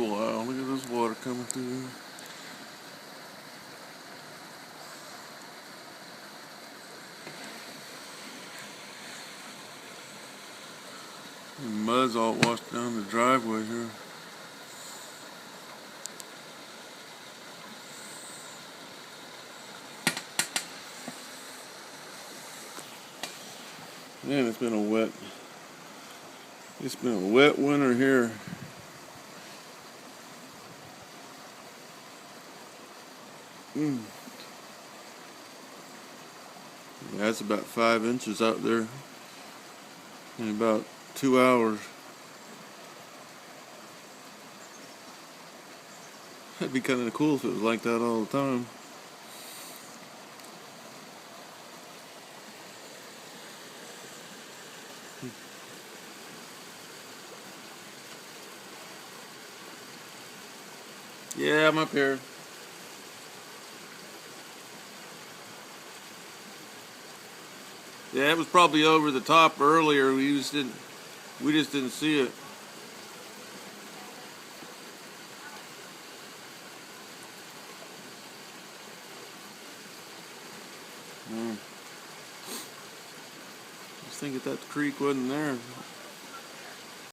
Wow, look at this water coming through. The mud's all washed down the driveway here. Man, it's been a wet winter here. Yeah, it's about 5 inches out there in about 2 hours. That'd be kind of cool if it was like that all the time. Yeah, I'm up here. Yeah, it was probably over the top earlier. We just didn't see it. I was thinking that the creek wasn't there.